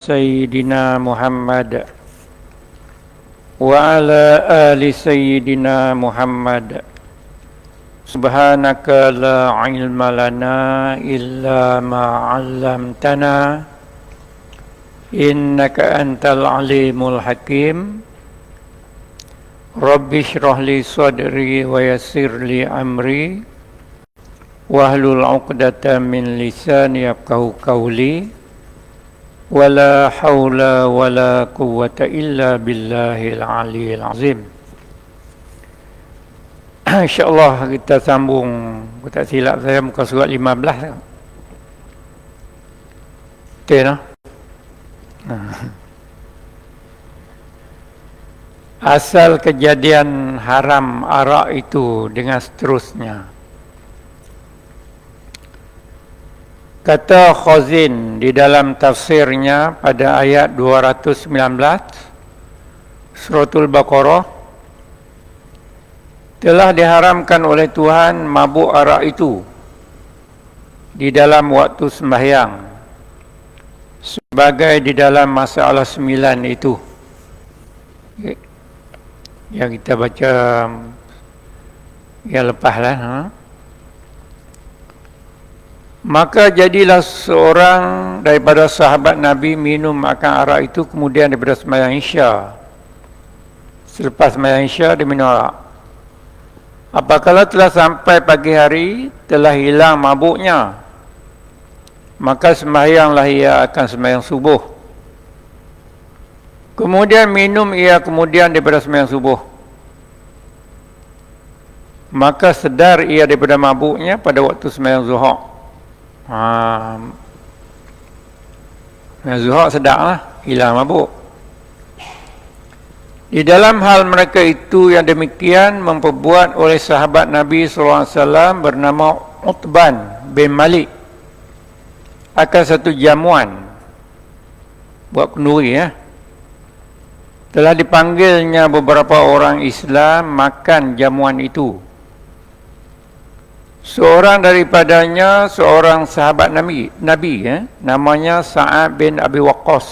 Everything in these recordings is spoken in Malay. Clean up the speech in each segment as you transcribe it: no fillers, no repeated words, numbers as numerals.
Sayyidina Muhammad wa ala ali Sayyidina Muhammad. Subhanaka la ilma lana illa ma 'allamtana innaka antal alimul hakim. Rabbi shrah li sadri wa yassir li amri wahlul 'uqdatam min lisani yafqahu qawli. Wala haula wala quwwata illa billahil aliyil azim. InsyaAllah kita sambung, aku tak silap saya muka surat 15. Betul tak? Asal kejadian haram arak itu dengan seterusnya. Kata Khazin di dalam tafsirnya pada ayat 219 Suratul Baqarah, telah diharamkan oleh Tuhan mabuk arak itu di dalam waktu sembahyang sebagai di dalam masalah 9 itu yang kita baca yang lepaslah. Maka jadilah seorang daripada sahabat Nabi minum akan arak itu, kemudian daripada sembahyang Isya. Selepas sembahyang Isya dia minum arak. Apabila telah sampai pagi hari, telah hilang mabuknya, maka sembahyanglah ia akan sembahyang subuh. Kemudian minum ia kemudian daripada sembahyang subuh, maka sedar ia daripada mabuknya pada waktu sembahyang zuhur. Zuhur sedaklah, hilang mabuk. Di dalam hal mereka itu yang demikian memperbuat oleh sahabat Nabi SAW bernama Utban bin Malik akan satu jamuan buat kenduri Telah dipanggilnya beberapa orang Islam makan jamuan itu. Seorang daripadanya seorang sahabat Nabi namanya Sa'ad bin Abi Waqqas,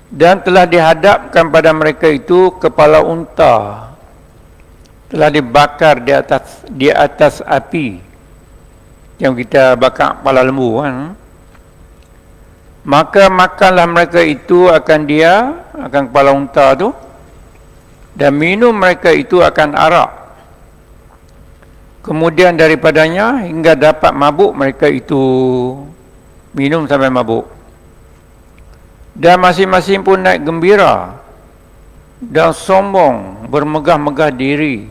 dan telah dihadapkan pada mereka itu kepala unta telah dibakar di atas api yang kita bakar kepala lembu Maka makanlah mereka itu akan kepala unta tu, dan minum mereka itu akan arak. Kemudian daripadanya hingga dapat mabuk mereka itu, minum sampai mabuk. Dan masing-masing pun naik gembira dan sombong, bermegah-megah diri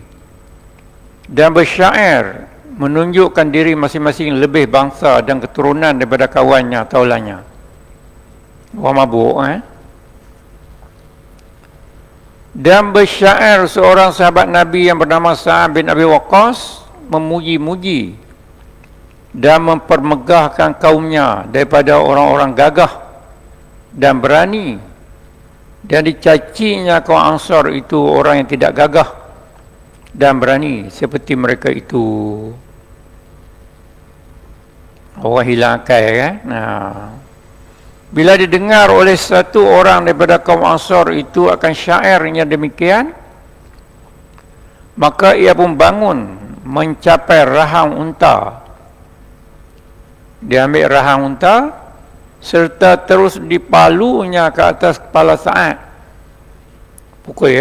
dan bersyair menunjukkan diri masing-masing lebih bangsa dan keturunan daripada kawannya atau lainnya. Orang mabuk Dan bersyair seorang sahabat Nabi yang bernama Sa'ad bin Abi Waqqas memuji-muji dan mempermegahkan kaumnya daripada orang-orang gagah dan berani, dan dicacinya kaum Ansar itu orang yang tidak gagah dan berani seperti mereka itu. Orang hilang akal Bila didengar oleh satu orang daripada kaum Ansar itu akan syairnya demikian, maka ia pun bangun mencapai rahang unta. Dia ambil rahang unta serta terus dipalunya ke atas kepala Sa'ad. Pukul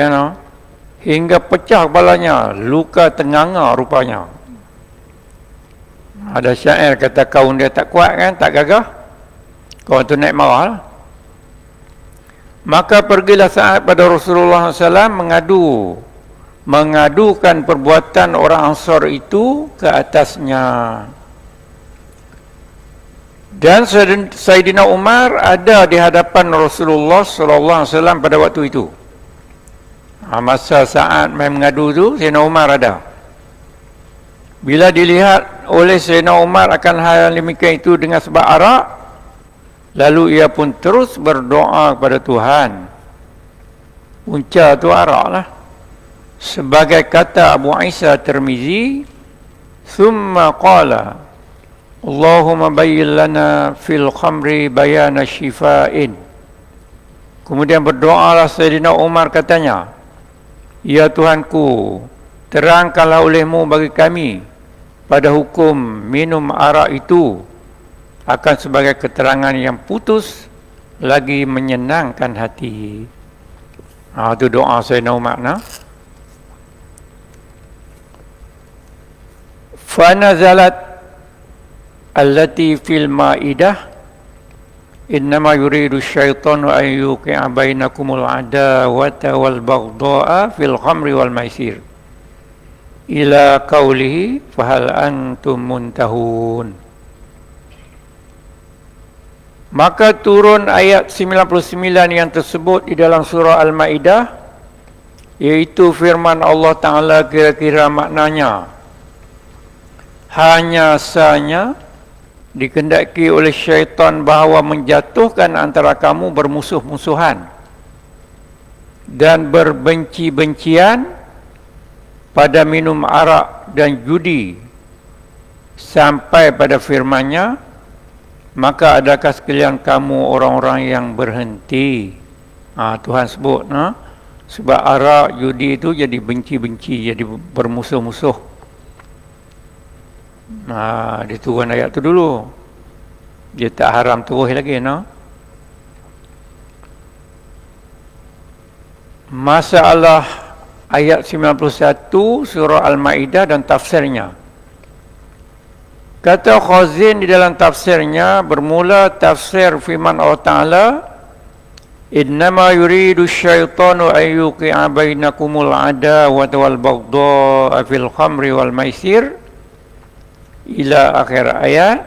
hingga pecah kepalanya, luka tenganga rupanya. Ada syair kata kaum dia tak kuat tak gagah. Kawan tu naik marah. Maka pergilah Sa'ad pada Rasulullah SAW mengadukan perbuatan orang Ansar itu ke atasnya. Dan Sayyidina Umar ada di hadapan Rasulullah SAW pada waktu itu. Masa Sa'ad main mengadu tu, Sayyidina Umar ada. Bila dilihat oleh Sayyidina Umar akan hal yang demikian itu dengan sebab arak, lalu ia pun terus berdoa kepada Tuhan. Punca tu arak lah. Sebagai kata Abu Isa Tirmizi, "Thumma qala Allahumma bayyin lana fil khamri bayana shifa'in. Kemudian berdoalah Sayyidina Umar katanya, ya Tuhanku, terangkanlah olehmu bagi kami pada hukum minum arak itu akan sebagai keterangan yang putus lagi menyenangkan hati. Itu doa Sayyidina Umar. Fanazalat allati fil ma'idah innama yuridu syaitanu an yuqi'a bainakumul adawata wal baghdha'a fil khamri wal maisir ila qawlihi fahal antum muntahun. Maka turun ayat 99 yang tersebut di dalam surah Al-Ma'idah, iaitu firman Allah Ta'ala, kira-kira maknanya hanya sanya dikehendaki oleh syaitan bahawa menjatuhkan antara kamu bermusuh-musuhan dan berbenci-bencian pada minum arak dan judi sampai pada firman-Nya, maka adakah sekalian kamu orang-orang yang berhenti? Tuhan sebut sebab arak, judi itu jadi benci-benci, jadi bermusuh-musuh. Dia turun ayat tu dulu. Dia tak haram terus lagi. Masalah ayat 91 surah Al-Ma'idah dan tafsirnya. Kata Khazin di dalam tafsirnya, bermula tafsir firman Allah Ta'ala, innama yuridu syaitanu an yuqi'a bainakumul adawata wal baghdha'a fil khamri wal maisir ila akhir ayat,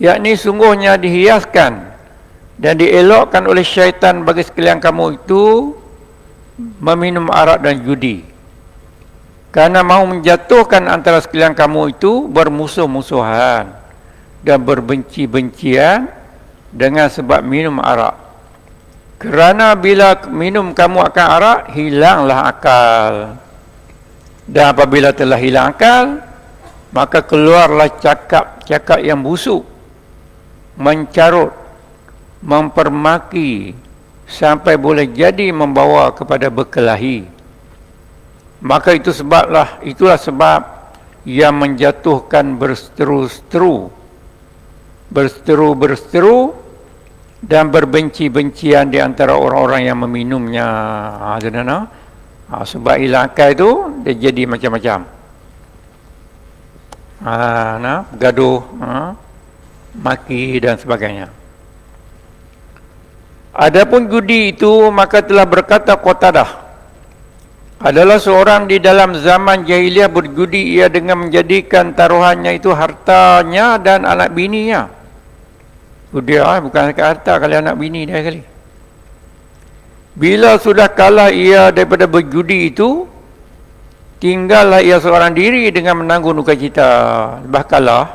yakni sungguhnya dihiaskan dan dielokkan oleh syaitan bagi sekalian kamu itu meminum arak dan judi, karena mahu menjatuhkan antara sekalian kamu itu bermusuh-musuhan dan berbenci-bencian dengan sebab minum arak. Kerana bila minum kamu akan arak, hilanglah akal, dan apabila telah hilang akal, maka keluarlah cakap-cakap yang busuk, mencarut, mempermaki, sampai boleh jadi membawa kepada berkelahi. Maka itulah sebab yang menjatuhkan berseteru-seteru dan berbenci-bencian di antara orang-orang yang meminumnya. Sebab hilang akal itu, dia jadi macam-macam. Gaduh, maki dan sebagainya. Adapun judi itu, maka telah berkata Qatadah, adalah seorang di dalam zaman jahiliah berjudi ia dengan menjadikan taruhannya itu hartanya dan anak bininya. Dia bukan harta, kali anak bini dia kali. Bila sudah kalah ia daripada berjudi itu, tinggallah ia seorang diri dengan menanggung duka cita. Lepas kalah,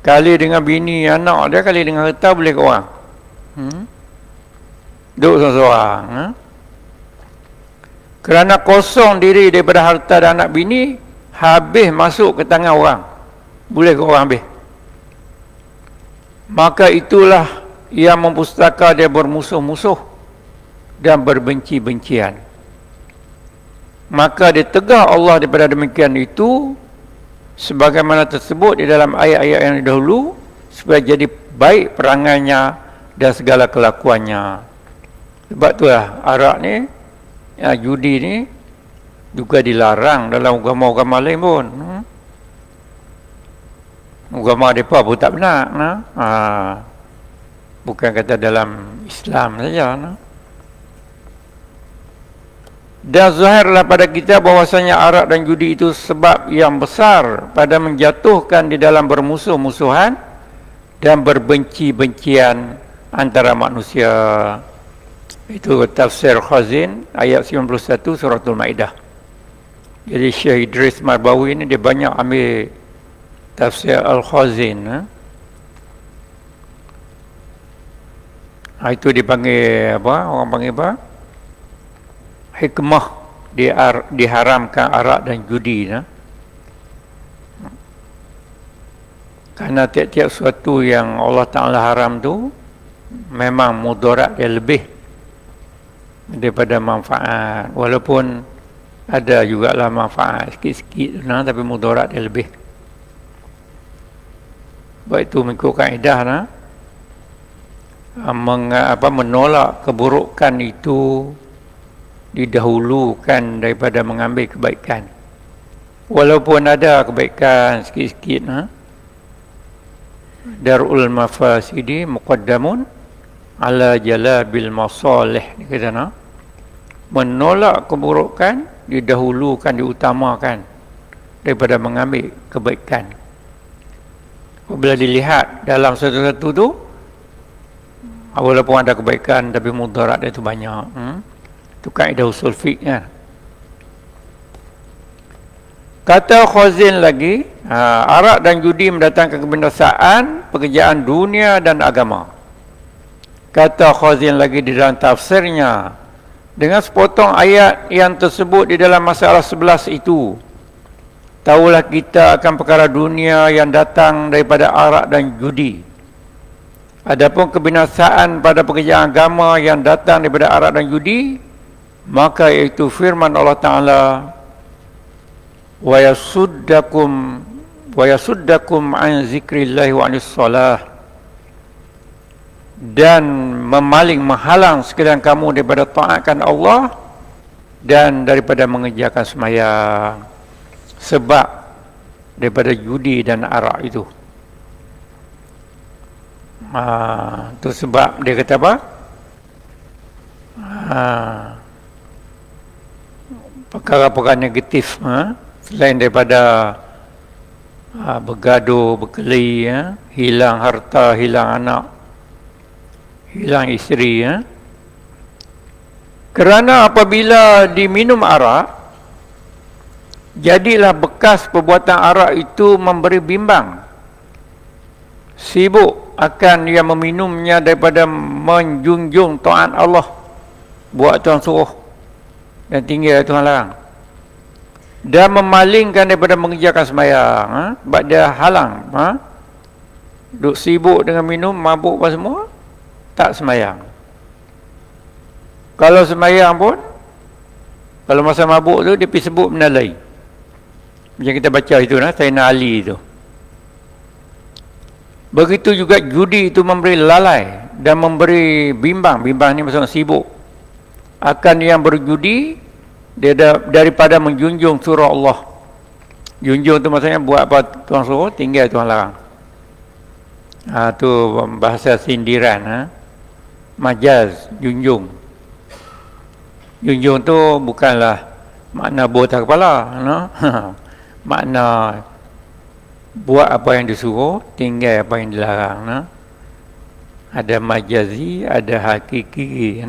kali dengan bini, anak dia, kali dengan harta, boleh ke orang. Duduk seorang-seorang. Kerana kosong diri daripada harta dan anak bini, habis masuk ke tangan orang, boleh ke orang habis. Maka itulah yang mempustaka dia bermusuh-musuh dan berbenci-bencian. Maka ditegah Allah daripada demikian itu, sebagaimana tersebut di dalam ayat-ayat yang dahulu, supaya jadi baik perangainya dan segala kelakuannya. Sebab itulah arak ni, judi ni juga dilarang dalam agama-agama lain pun. Agama mereka pun tak benar. Bukan kata dalam Islam saja. Dan zahirlah pada kita bahwasanya arak dan judi itu sebab yang besar pada menjatuhkan di dalam bermusuh-musuhan dan berbenci-bencian antara manusia. Itu tafsir Khazin ayat 91 suratul Maidah. Jadi Syekh Idris Marbawi ini dia banyak ambil tafsir Al-Khazin. Itu dipanggil apa? Orang panggil apa? Hikmah diharamkan arak dan judi. Karena tiap-tiap sesuatu yang Allah Ta'ala haram tu memang mudarat dia lebih daripada manfaat. Walaupun ada jugalah manfaat sikit-sikit, tapi mudarat dia lebih. Baik itu mengikut kaedah menolak keburukan itu didahulukan daripada mengambil kebaikan. Walaupun ada kebaikan sikit-sikit, darul mafasidi muqaddamun ala jalabil masalih, dikata menolak keburukan didahulukan, diutamakan daripada mengambil kebaikan. Apabila dilihat dalam satu-satu tu, walaupun ada kebaikan tapi mudarat dia tu banyak. Itu kaedah usul fiqh kan. Kata Khazin lagi, arak dan judi mendatangkan kebinasaan pekerjaan dunia dan agama. Kata Khazin lagi di dalam tafsirnya, dengan sepotong ayat yang tersebut di dalam masalah 11 itu, tahulah kita akan perkara dunia yang datang daripada arak dan judi. Adapun kebinasaan pada pekerjaan agama yang datang daripada arak dan judi, maka iaitu firman Allah Ta'ala, wa yasuddakum an zikrillahi wa anis salah, dan menghalang sekalian kamu daripada taatkan Allah dan daripada mengerjakan sembahyang, sebab daripada judi dan arak itu. Itu sebab dia kata apa? Perkara-perkara negatif, selain daripada bergaduh, berkelahi, hilang harta, hilang anak, hilang isteri. Kerana apabila diminum arak, jadilah bekas perbuatan arak itu memberi bimbang, sibuk akan yang meminumnya daripada menjunjung taat Allah, buat Tuhan suruh dan tinggal Tuhan larang, dan memalingkan daripada mengerjakan sembahyang. Sebab dia halang, duk sibuk dengan minum, mabuk apa semua, tak sembahyang. Kalau sembahyang pun, kalau masa mabuk tu dia pergi sebut benda lain, macam kita baca itu, Sayyidina Ali itu. Begitu juga judi itu memberi lalai dan memberi bimbang. Bimbang ni maksudnya sibuk akan yang berjudi, dia daripada menjunjung surah Allah. Junjung tu maksudnya buat apa Tuhan suruh, tinggal Tuhan larang. Tu bahasa sindiran, majaz, junjung. Junjung tu bukanlah makna botak kepala, makna buat apa yang disuruh, tinggal apa yang dilarang. Ada majazi, ada hakiki.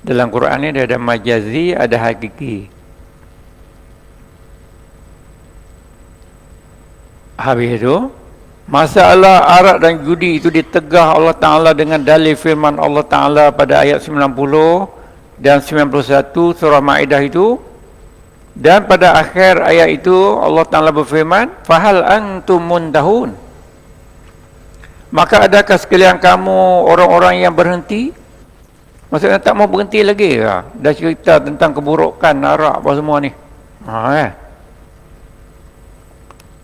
Dalam Quran ni dia ada majazi, ada hakiki. Habis itu, masalah arak dan judi itu ditegah Allah Ta'ala dengan dalil firman Allah Ta'ala pada ayat 90 dan 91 surah Ma'idah itu. Dan pada akhir ayat itu Allah Ta'ala berfirman, fahal antum muntahun, maka adakah sekalian kamu orang-orang yang berhenti? Maksudnya tak mau berhenti lagi lah. Dah cerita tentang keburukan arak apa semua ni,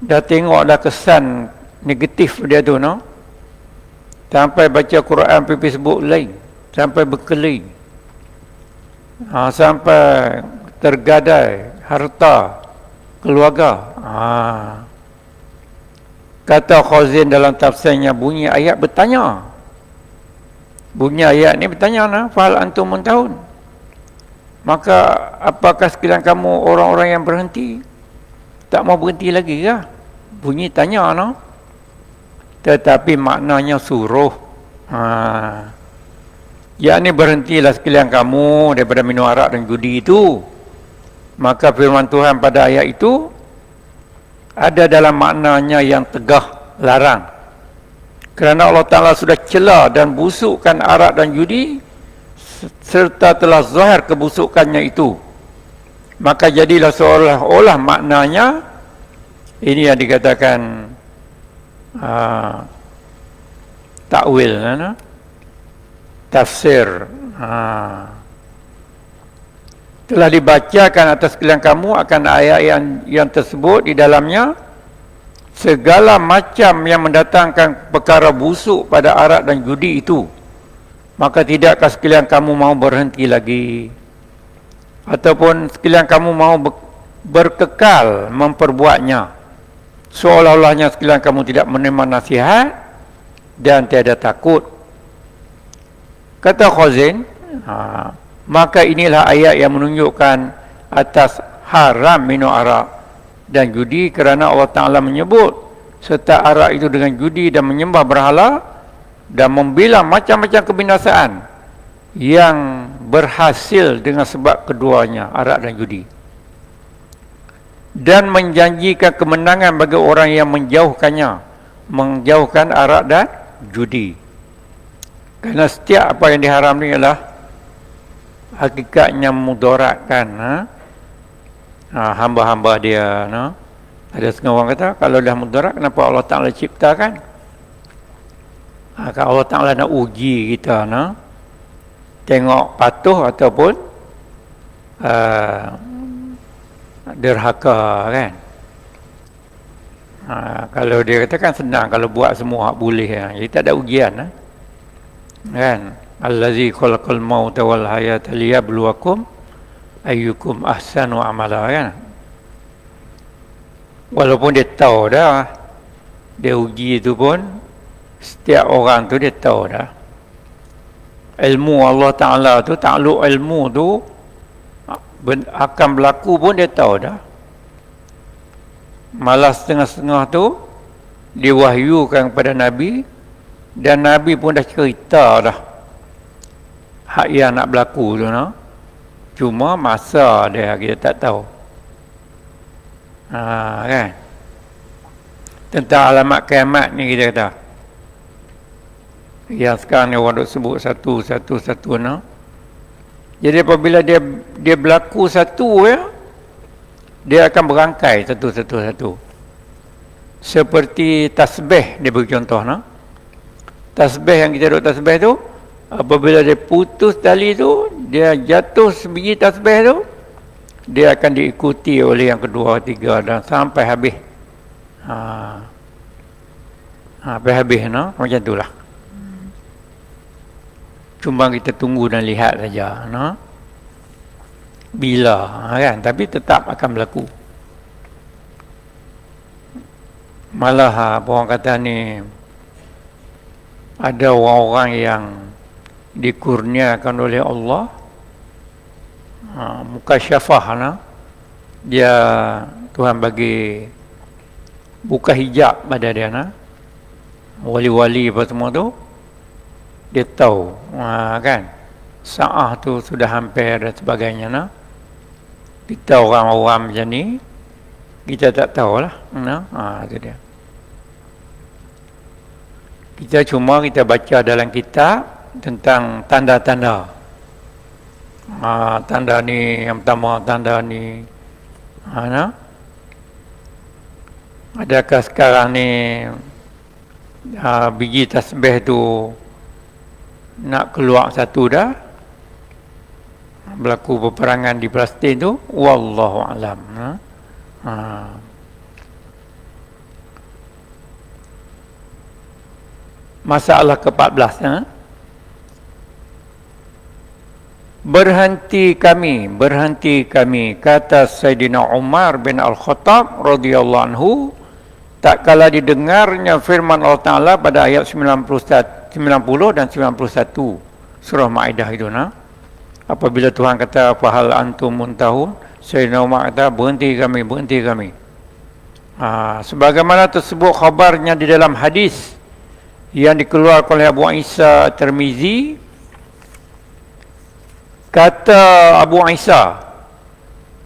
dah tengok dah kesan negatif dia tu, sampai baca Quran pergi sebut lain, sampai berkelahi, sampai tergadai harta keluarga. Kata Khazin dalam tafsirnya, bunyi ayat bertanya. Bunyi ayat ni bertanya, fahal antum muntahun, maka apakah sekalian kamu orang-orang yang berhenti? Tak mau berhenti lagi kah? Bunyi tanya, tetapi maknanya suruh. Yakni berhentilah sekalian kamu daripada minum arak dan judi itu. Maka firman Tuhan pada ayat itu ada dalam maknanya yang tegah larang. Kerana Allah Ta'ala sudah cela dan busukkan arak dan judi, serta telah zahir kebusukannya itu. Maka jadilah seolah-olah maknanya, ini yang dikatakan takwil, tafsir. Telah dibacakan atas sekalian kamu akan ayat yang tersebut di dalamnya segala macam yang mendatangkan perkara busuk pada arak dan judi itu. Maka tidakkah sekalian kamu mau berhenti lagi? Ataupun sekalian kamu mau berkekal memperbuatnya, seolah-olahnya sekalian kamu tidak menerima nasihat dan tiada takut. Kata Khazin, maka inilah ayat yang menunjukkan atas haram minum arak dan judi, kerana Allah Ta'ala menyebut serta arak itu dengan judi dan menyembah berhala dan membilang macam-macam kebinasaan yang berhasil dengan sebab keduanya, arak dan judi, dan menjanjikan kemenangan bagi orang yang menjauhkan arak dan judi. Kerana setiap apa yang diharam ni adalah hakikatnya mudaratkan hamba-hamba dia. Ada setengah orang kata, kalau dah mudarat, kenapa Allah Ta'ala ciptakan? Kalau Allah Ta'ala nak uji kita, tengok patuh ataupun derhaka, kan? Kalau dia katakan senang, kalau buat semua boleh, jadi tak ada ujian, kan? Allazi khalaqal mauta wal hayata liyabluwakum ayyukum ahsanu amala, kan? Walaupun dia tahu dah, dia uji itu pun setiap orang tu dia tahu dah. Ilmu Allah Ta'ala tu, takluk ilmu tu akan berlaku pun dia tahu dah. Malah setengah-setengah tu diwahyukan kepada Nabi, dan Nabi pun dah cerita dah hak yang nak berlaku tu, cuma masa dia kita tak tahu. Kan? Tentang alamat kiamat ni kita kata, yang sekarang ni orang duk sebut satu-satu. Jadi apabila dia berlaku satu, dia akan berangkai satu. Seperti tasbih, dia beri contoh. Tasbih yang kita duk tasbih tu, apabila dia putus tali tu, dia jatuh sebiji tasbih tu, dia akan diikuti oleh yang kedua, tiga, dan sampai habis. Sampai habis, macam itulah. Cuma kita tunggu dan lihat saja, bila, kan? Tapi tetap akan berlaku. Malah orang kata ni, ada orang-orang yang dikurniakan oleh Allah mukasyafah, dia Tuhan bagi buka hijab pada dia, wali-wali apa semua tu, dia tahu, kan, saat tu sudah hampir dan sebagainya. Kita orang-orang macam ni, kita tak tahulah. Itu dia. Kita baca dalam kitab tentang tanda-tanda. Tanda ni yang pertama, tanda ni, adakah sekarang ni biji tasbih tu nak keluar satu dah, berlaku peperangan di Palestin tu, wallahu alam. Masalah ke-14, berhenti kami, kata Sayyidina Umar bin Al-Khattab radhiyallahu anhu, tak kala didengarnya firman Allah Ta'ala pada ayat 90 dan 91 surah Maidah itu, apabila Tuhan kata fahal antum muntahun, Sayyidina Umar kata berhenti kami. Sebagaimana tersebut khabarnya di dalam hadis yang dikeluarkan oleh Abu Isa Tirmizi, kata Abu Isa,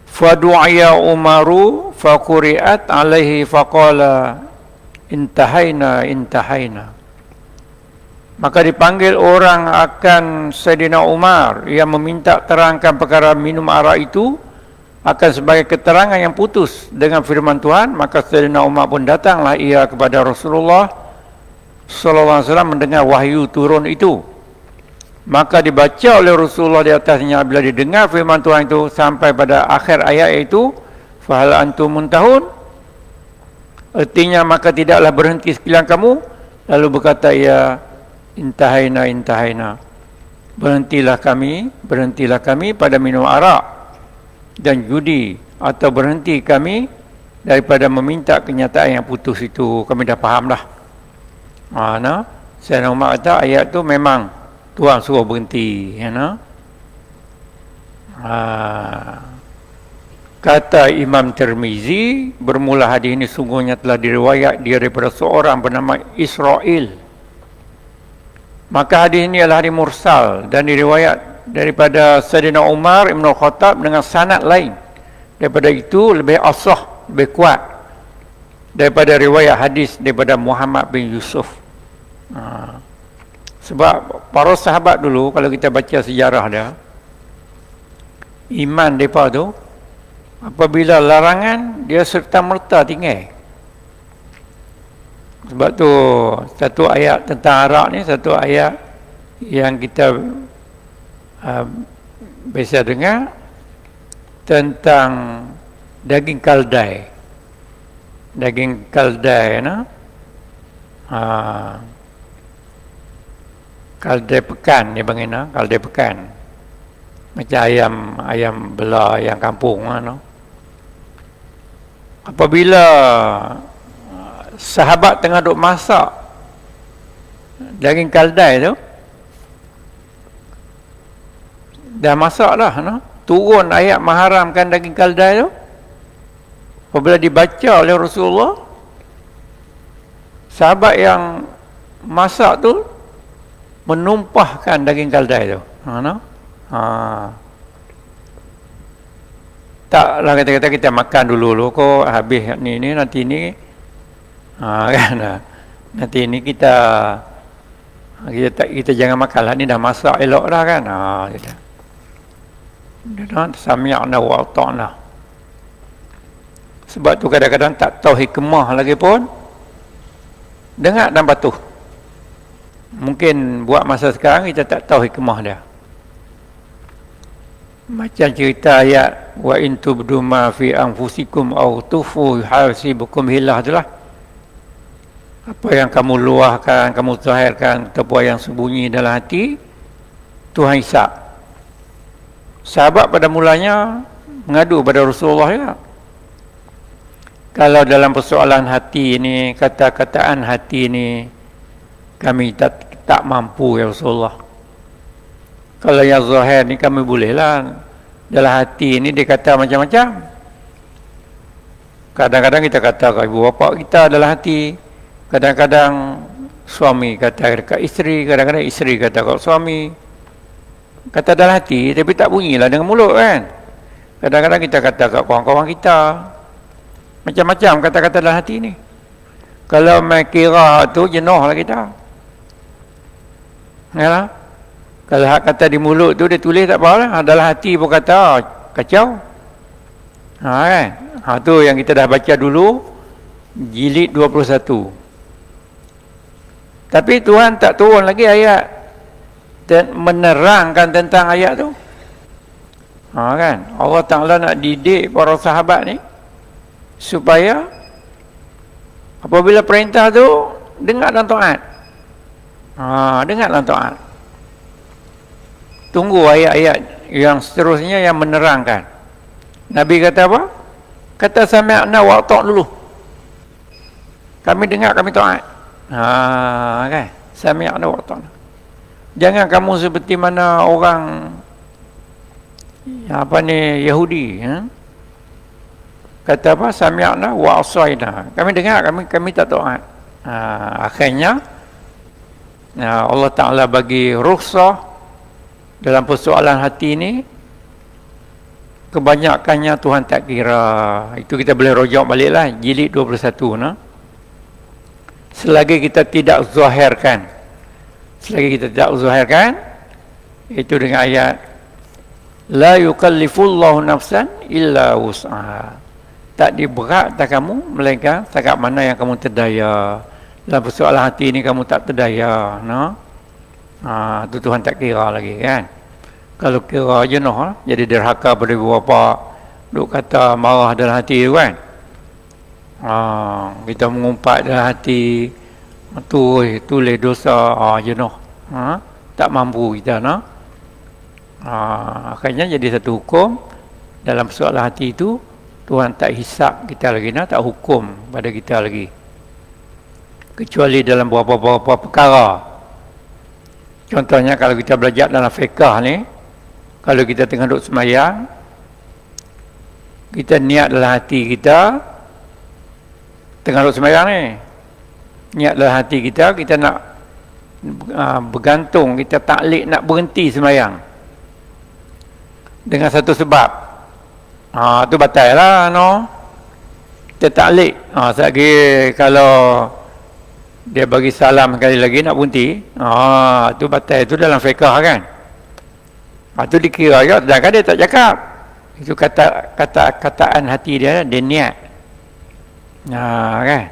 fadu'aya Umaru faquri'at alaihi faqala intahaina. Maka dipanggil orang akan Sayyidina Umar yang meminta terangkan perkara minum arak itu akan sebagai keterangan yang putus dengan firman Tuhan. Maka Sayyidina Umar pun datanglah ia kepada Rasulullah sallallahu alaihi wasallam mendengar wahyu turun itu. Maka dibaca oleh Rasulullah di atasnya bila didengar firman Tuhan itu sampai pada akhir ayat itu, fahal antum muntahun, artinya maka tidaklah berhenti sekalian kamu. Lalu berkata ya, intahaina, berhentilah kami pada minum arak dan judi, atau berhenti kami daripada meminta kenyataan yang putus itu. Kami dah faham dah. Sayyidina Umar kata ayat tu memang Tuhan suruh berhenti, Kata Imam Tirmizi, bermula hadis ini sungguhnya telah diriwayat daripada seorang bernama Israel. Maka hadis ini adalah hadis mursal dan diriwayat daripada Sayyidina Umar Ibn Khattab dengan sanad lain. Daripada itu lebih asah, lebih kuat daripada riwayat hadis daripada Muhammad bin Yusuf. Sebab para sahabat dulu, kalau kita baca sejarah dia, iman mereka tu apabila larangan dia serta-merta tinggal. Sebab tu satu ayat tentang arak ni, satu ayat yang kita biasa dengar tentang daging kaldai. Daging kaldai, kaldai pekan dia panggil, kaldai pekan. Macam ayam belah yang kampung, Apabila sahabat tengah duk masak daging kaldai tu, dah masak dah, turun ayat mengharamkan daging kaldai tu. Apabila dibaca oleh Rasulullah, sahabat yang masak tu menumpahkan daging kaldai tu. Taklah kata-kata kita makan dulu kok, habis ni nanti ni kan, nanti ni kita jangan makan lah, ni dah masak elok dah kan. Sami'na wa ata'na. Sebab tu kadang-kadang tak tahu hikmah lagi pun dengar dan patuh. Mungkin buat masa sekarang kita tak tahu hikmah dia. Macam cerita ayat wa in tubdu ma fi anfusikum aw tufu yuhasibukum hillah itulah. Apa yang kamu luahkan, kamu zahirkan, ataupun yang sembunyi dalam hati, Tuhan hisab. Sahabat pada mulanya mengadu pada Rasulullah ya. Kalau dalam persoalan hati ini, kata-kataan hati ini, kami tak mampu ya Rasulullah. Kalau yang zahir ni kami bolehlah. Dalam hati ni dia kata macam-macam. Kadang-kadang kita kata ke ibu bapa kita dalam hati. Kadang-kadang suami kata dekat isteri, kadang-kadang isteri kata kat suami. Kata dalam hati tapi tak bunyilah dengan mulut kan. Kadang-kadang kita kata kat kawan-kawan kita. Macam-macam kata-kata dalam hati ni. Kalau main kira tu jenuh lah kita. Yalah. Kalau hak kata di mulut tu dia tulis tak apalah, dalam hati pun kata kacau. Kan? Tu yang kita dah baca dulu jilid 21. Tapi Tuhan tak turun lagi ayat dan menerangkan tentang ayat tu. Kan? Allah Ta'ala nak didik para sahabat ni supaya apabila perintah tu dengar dan taat. Dengar dan taat. Tunggu ayat-ayat yang seterusnya yang menerangkan. Nabi kata apa? Kata sami'na wa ata'na dulu. Kami dengar, kami taat. Kan? Sami'na wa ata'na. Jangan kamu seperti mana orang Yahudi, kata apa? Sami'na wa asaina. Kami dengar, kami tak taat. Akhirnya Allah Ta'ala bagi rukhsah dalam persoalan hati ini. Kebanyakannya Tuhan tak kira. Itu kita boleh rujuk baliklah jilid 21 selagi kita tidak zahirkan. Selagi kita tidak zahirkan, itu dengan ayat la yukallifullahu nafsan illa wus'aha. Tak diberat tak kamu melainkan setakat mana yang kamu terdaya. Dalam persoalan hati ni kamu tak terdaya, no? Tu Tuhan tak kira lagi kan. Kalau kira je noh, jadi derhaka pada ibu bapa, duk kata marah dalam hati tu kan. Kita mengumpat dalam hati, tulis dosa je noh. Tak mampu kita noh. Akhirnya jadi satu hukum dalam persoalan hati itu, Tuhan tak hisap kita lagi, tak hukum pada kita lagi. Kecuali dalam beberapa perkara. Contohnya kalau kita belajar dalam fiqh ni, kalau kita tengah duduk semayang, kita niat dalam hati kita, tengah duduk semayang ni, niat dalam hati kita, kita nak bergantung, kita taklid nak berhenti semayang. Dengan satu sebab. Tu batal lah, no? Kita taklid. Selagi kalau dia bagi salam sekali lagi nak berhenti, tu batal. Itu dalam fiqh kan? Itu dikira juga, sedangkan dia tak cakap. Itu kataan hati dia niat. Kan?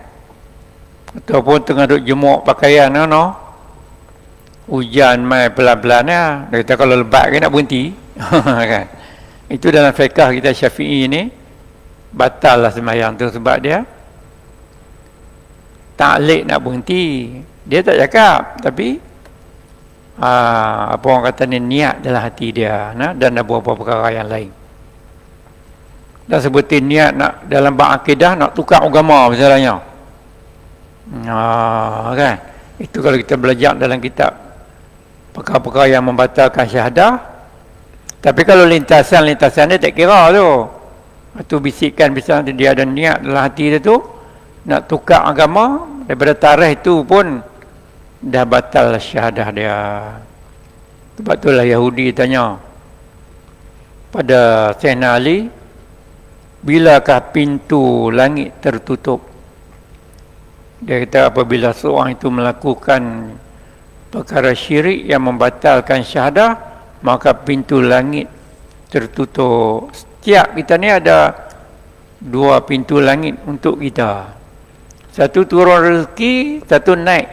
Ataupun tengah duduk jemuk pakaian, no? Hujan mai pelan-pelan ya. Dia kata kalau lebat ke nak berhenti. Kan? Itu dalam fiqh kita Syafi'i ni, batal lah sembahyang tu sebab dia taklid nak berhenti. Dia tak cakap, tapi apa orang kata ni, niat dalam hati dia, dan ada beberapa perkara yang lain. Dan seperti niat nak dalam bab akidah nak tukar agama misalnya. Kan? Itu kalau kita belajar dalam kitab perkara-perkara yang membatalkan syahadah. Tapi kalau lintasan dia tak kira tu. Itu bisikan dia ada niat dalam hati dia tu nak tukar agama, daripada tarikh itu pun dah batal syahadah dia. Sebab itulah Yahudi tanya pada Sayyidina Ali, bilakah pintu langit tertutup? Dia kata apabila seorang itu melakukan perkara syirik yang membatalkan syahadah, maka pintu langit tertutup. Setiap kita ni ada dua pintu langit untuk kita. Satu turun rezeki, satu naik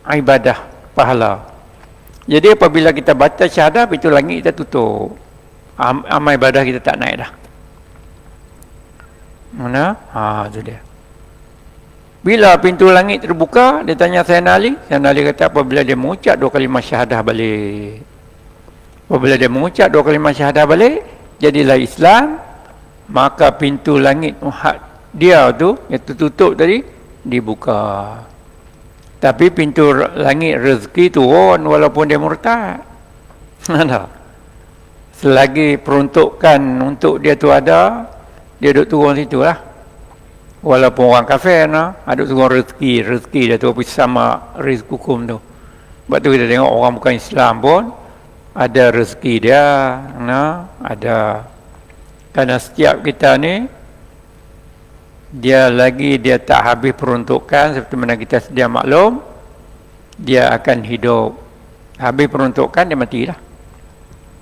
ibadah, pahala. Jadi apabila kita batal syahadah, pintu langit kita tutup. Amal ibadah kita tak naik dah. Mana? Itu dia. Bila pintu langit terbuka, dia tanya Sayyidina Ali. Sayyidina Ali kata apabila dia mengucap 2 kalimah syahadah balik. Apabila dia mengucap 2 kalimah syahadah balik, jadilah Islam, maka pintu langit dia tu yang tertutup tadi dibuka. Tapi pintu langit rezeki turun walaupun dia murtad. Selagi peruntukan untuk dia tu ada, dia duduk turun situ lah. Walaupun orang kafir ada turun rezeki dia tu sama rezeki hukum tu. Sebab tu kita tengok orang bukan Islam pun ada rezeki dia, ada. Karena setiap kita ni, dia tak habis peruntukan, seperti mana kita sedia maklum, dia akan hidup. Habis peruntukan, dia matilah.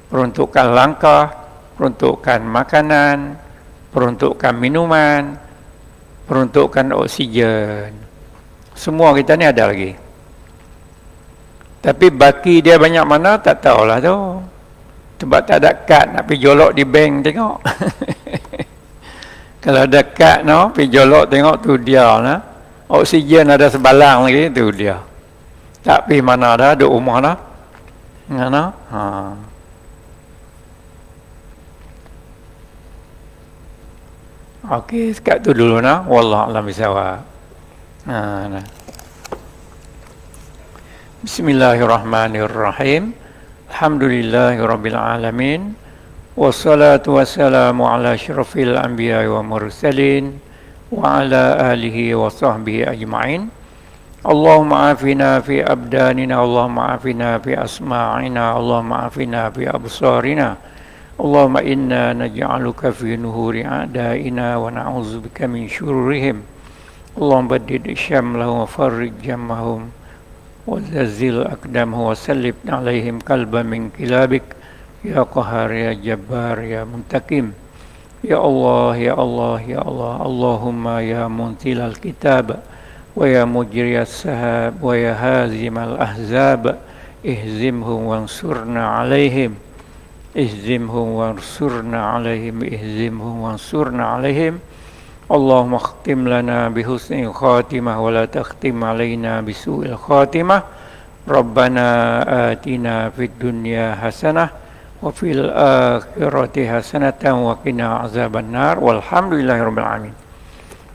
Peruntukan langkah, peruntukan makanan, peruntukan minuman, peruntukan oksigen. Semua kita ni ada lagi. Tapi baki dia banyak mana, tak tahulah tu. Sebab tak ada kad nak pergi jolok di bank tengok. Kalau ada kad pergi jolok tengok tu dia Oksigen ada sebalang lagi, tu dia. Tak pergi mana dah, duduk rumah dah. Okey, sekat tu dulu Wallahu a'lam bishawab. Bismillahirrahmanirrahim. Alhamdulillahirabbil alamin. Wassalatu wassalamu ala asyrafil anbiya'i wa mursalin wa ala alihi wa sahbihi ajma'in. Allahumma afina fi abdanina, Allahumma afina fi asma'ina, Allahumma afina fi absarina. Allahumma inna naj'aluka fi nuhuri a'daina wa na'udzubika min syururihim. Allahumma baddid syamlahum wa farrij jamahum wa zazzil aqdamahum wa sallib alaihim qalban min kilabik ya qahar ya jabbar ya muntakim. Ya Allah ya Allah ya Allah. Allahumma ya munzilal kitab ويا مجري السحاب ويا هازم الأحزاب اهزمهم وانصرنا عليهم اهزمهم وانصرنا عليهم اهزمهم وانصرنا عليهم اللهم اختم لنا بحسن الخاتمة ولا تختم علينا بسوء الخاتمة ربنا آتنا في الدنيا حسنة وفي الآخرة حسنة وقنا عذاب النار والحمد لله رب العالمين.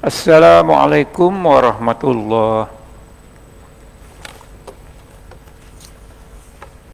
Assalamualaikum warahmatullahi